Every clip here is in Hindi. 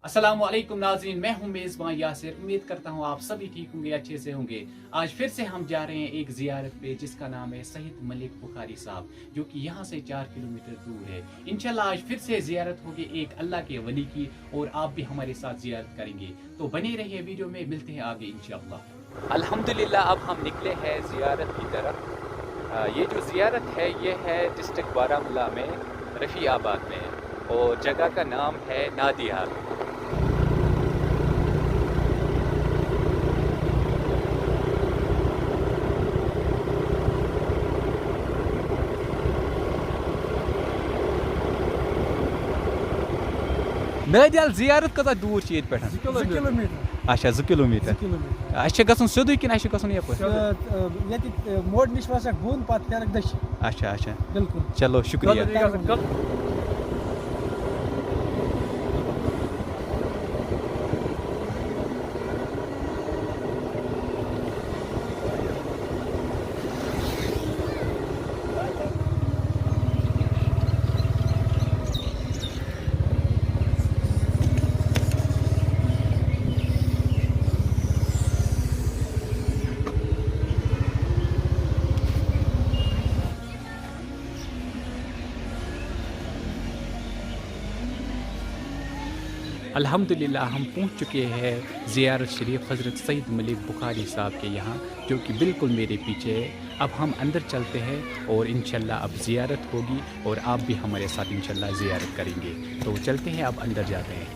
अस्सलामुअलैकुम नाज़रीन, मैं हूं मेज़बान यासिर। उम्मीद करता हूं आप सभी ठीक होंगे, अच्छे से होंगे। आज फिर से हम जा रहे हैं एक ज़ियारत पे जिसका नाम है सैयद मलिक बुखारी साहब, जो कि यहां से 4 किलोमीटर दूर है। इंशाल्लाह आज फिर से ज़ियारत होगी एक अल्लाह के वली की, और आप भी हमारे साथ ज़ियारत करेंगे। तो बने रहिए वीडियो में, मिलते हैं आगे इंशाल्लाह। अल्हम्दुलिल्लाह अब हम निकले हैं ज़ियारत की तरफ। ये जो ज़ियारत है ये है डिस्ट्रिक्ट बारामूला में, रफ़ीआबाद में, और जगह का नाम है नादियाल। नादियाल ज़ियारत कता दूर छ येत पेठ? 2 किलोमीटर। अच्छा 2 किलोमीटर। 2 किलोमीटर। अच्छा गसन सोदुई किन अच्छा गसन यपर? ये मोड़ निश वसक बोन पत फेरक दश। अच्छा अच्छा, बिल्कुल। चलो शुक्रिया। अल्हम्दुलिल्लाह हम पहुंच चुके हैं ज़ियारत शरीफ हज़रत सैयद मलिक बुखारी साहब के यहाँ, जो कि बिल्कुल मेरे पीछे है। अब हम अंदर चलते हैं और इंशाल्लाह अब ज़ियारत होगी, और आप भी हमारे साथ इंशाल्लाह ज़ियारत करेंगे। तो चलते हैं, अब अंदर जाते हैं।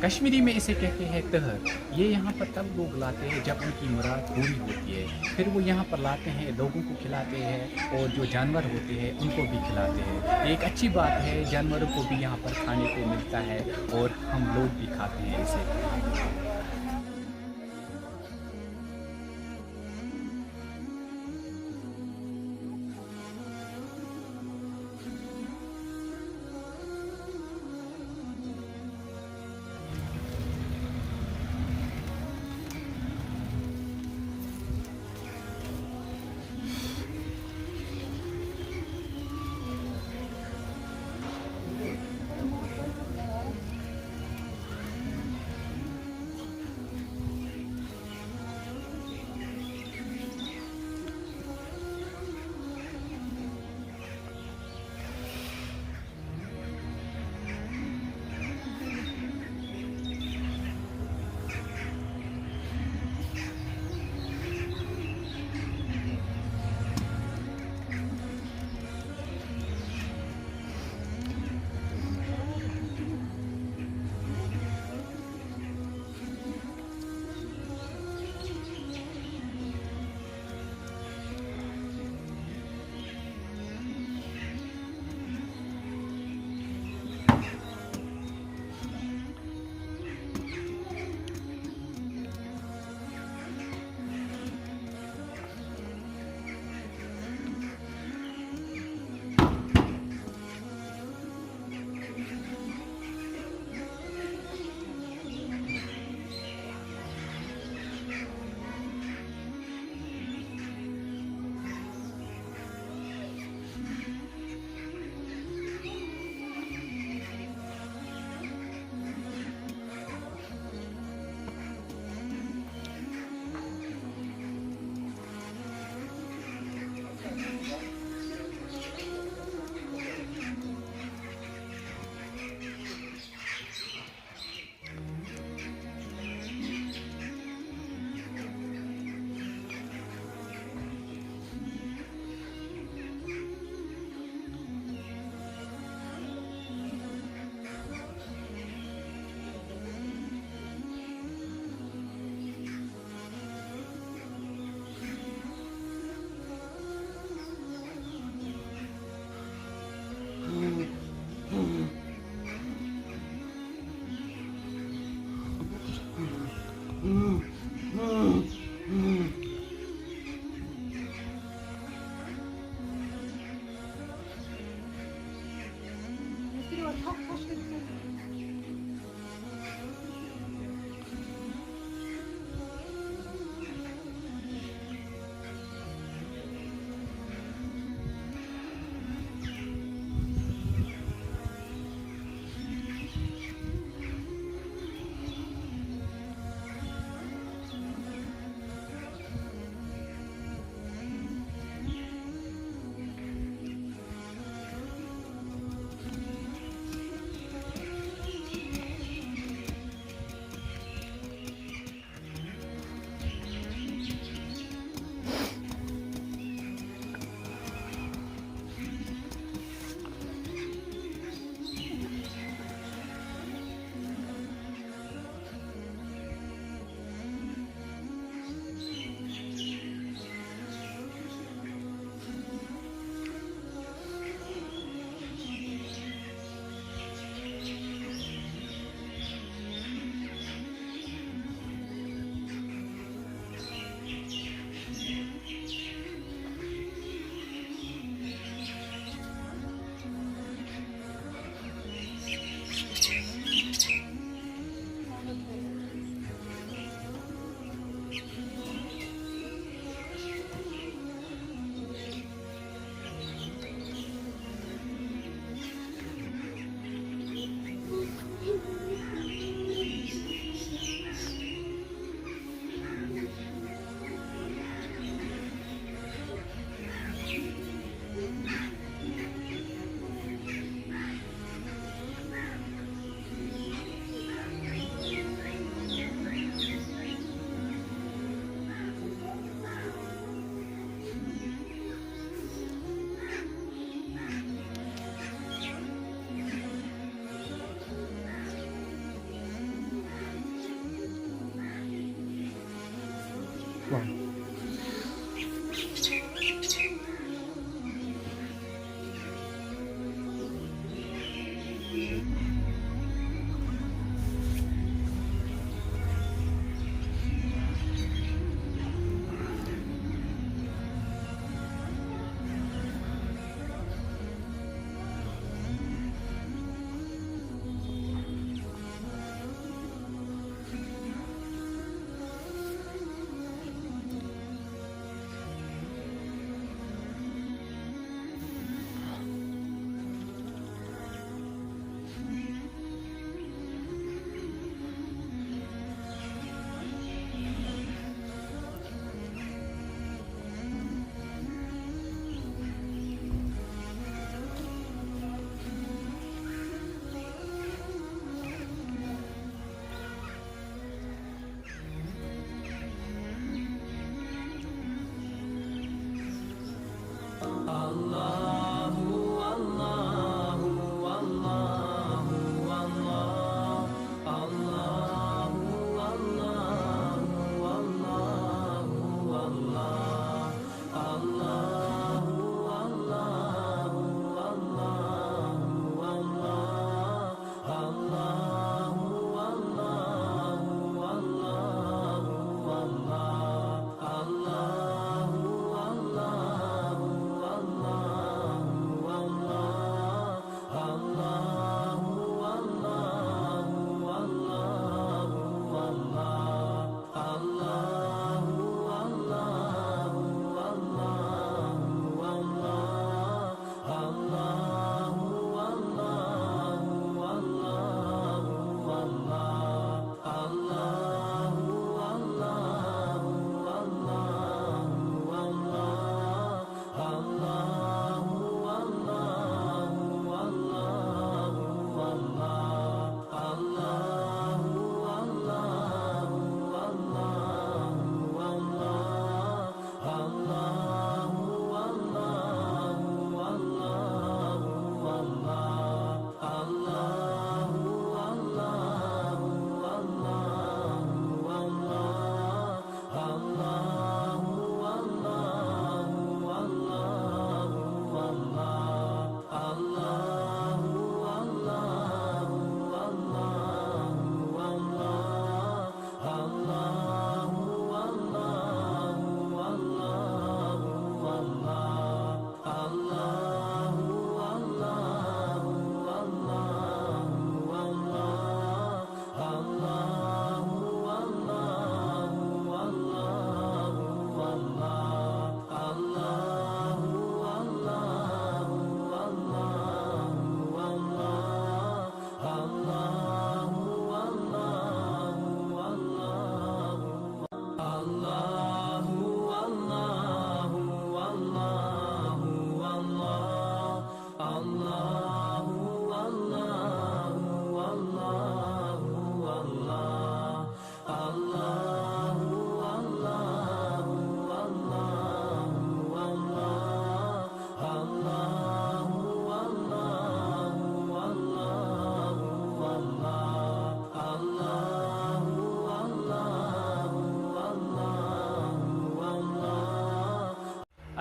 कश्मीरी में इसे कहते हैं तहर। ये यहाँ पर तब लोग लाते हैं जब उनकी मुराद पूरी होती है, फिर वो यहाँ पर लाते हैं, लोगों को खिलाते हैं, और जो जानवर होते हैं उनको भी खिलाते हैं। एक अच्छी बात है, जानवरों को भी यहाँ पर खाने को मिलता है, और हम लोग भी खाते हैं इसे। वाह।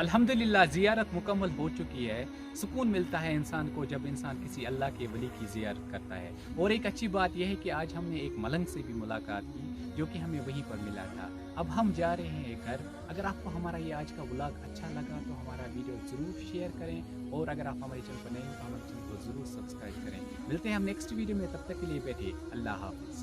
अल्हम्दुलिल्लाह ज़ियारत मुकम्मल हो चुकी है। सुकून मिलता है इंसान को जब इंसान किसी अल्लाह के वली की ज़ियारत करता है। और एक अच्छी बात यह है कि आज हमने एक मलंग से भी मुलाकात की जो कि हमें वहीं पर मिला था। अब हम जा रहे हैं घर। अगर आपको हमारा ये आज का व्लॉग अच्छा लगा तो हमारा वीडियो ज़रूर शेयर करें, और अगर आप हमारे चैनल पर नए हैं तो हमारे चैनल को ज़रूर सब्सक्राइब करें। मिलते हैं हम नेक्स्ट वीडियो में, तब तक के लिए बैठिए। अल्लाह हाफ़िज़।